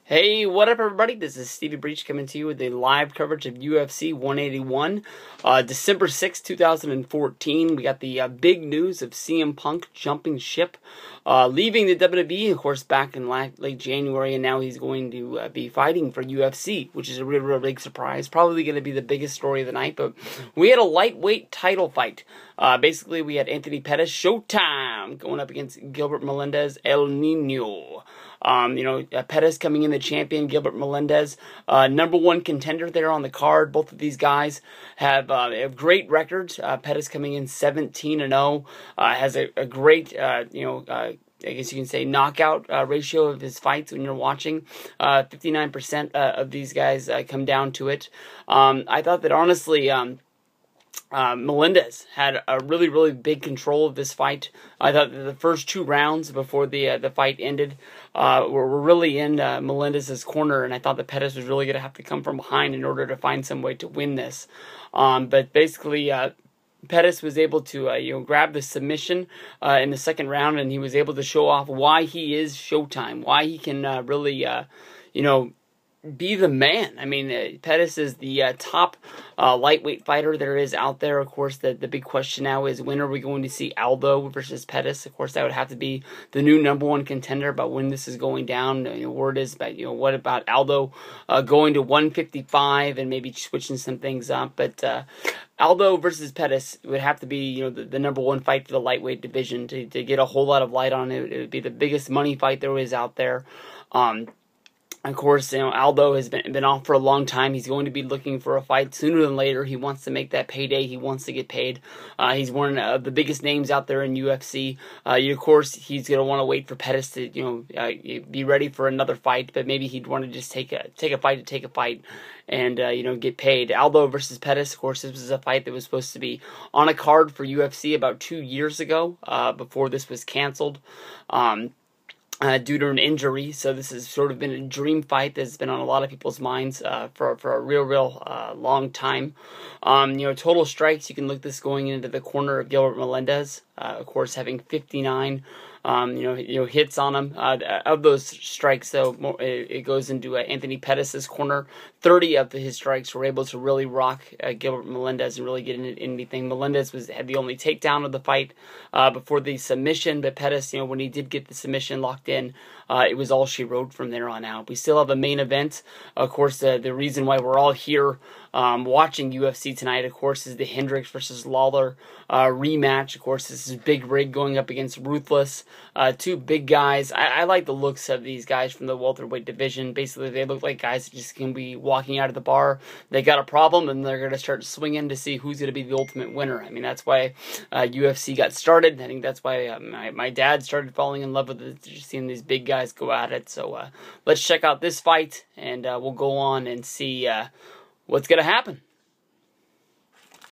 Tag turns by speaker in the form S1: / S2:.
S1: Hey, what up everybody? This is Stevie Breach coming to you with a live coverage of UFC 181, December 6th, 2014. We got the big news of CM Punk jumping ship, leaving the WWE, of course, back in late January, and now he's going to be fighting for UFC, which is a real big surprise. Probably going to be the biggest story of the night, but we had a lightweight title fight. Basically, we had Anthony Pettis, Showtime, going up against Gilbert Melendez, El Nino. Pettis coming in the champion, Gilbert Melendez, #1 contender there on the card. Both of these guys have great records. Pettis coming in 17-0, has a great, I guess you can say knockout ratio of his fights when you're watching. 59% of these guys come down to it. I thought that honestly, Melendez had a really big control of this fight. I thought that the first 2 rounds before the fight ended were really in Melendez's corner, and I thought that Pettis was really going to have to come from behind in order to find some way to win this. But basically, Pettis was able to grab the submission in the second round, and he was able to show off why he is Showtime, why he can really be the man. I mean, Pettis is the top lightweight fighter there is out there. Of course, the big question now is, when are we going to see Aldo versus Pettis? Of course, that would have to be the new #1 contender. About when this is going down, word is about what about Aldo going to 155 and maybe switching some things up. But Aldo versus Pettis would have to be the #1 fight for the lightweight division to get a whole lot of light on it. It would be the biggest money fight there is out there. Of course, Aldo has been off for a long time. He's going to be looking for a fight sooner than later. He wants to make that payday. He wants to get paid. He's one of the biggest names out there in UFC. Of course, he's going to want to wait for Pettis to, be ready for another fight. But maybe he'd want to just take a fight and get paid. Aldo versus Pettis, of course, this was a fight that was supposed to be on a card for UFC about 2 years ago, before this was canceled. Due to an injury, so this has sort of been a dream fight that's been on a lot of people's minds for a real long time. Total strikes, you can look this going into the corner of Gilbert Melendez, of course having 59 hits on him. Of those strikes, though, it goes into Anthony Pettis' corner. 30 of his strikes were able to really rock Gilbert Melendez and really get into anything. Melendez had the only takedown of the fight before the submission, but Pettis, when he did get the submission locked in, it was all she wrote from there on out. We still have a main event. Of course, the reason why we're all here watching UFC tonight, of course, is the Hendricks versus Lawler rematch. Of course, this is Big Rig going up against Ruthless. 2 big guys. I like the looks of these guys from the welterweight division. Basically, they look like guys that just can be walking out of the bar. They got a problem, and they're going to start swinging to see who's going to be the ultimate winner. I mean, that's why UFC got started. I think that's why my dad started falling in love with it, just seeing these big guys go at it. So let's check out this fight, and we'll go on and see what's going to happen.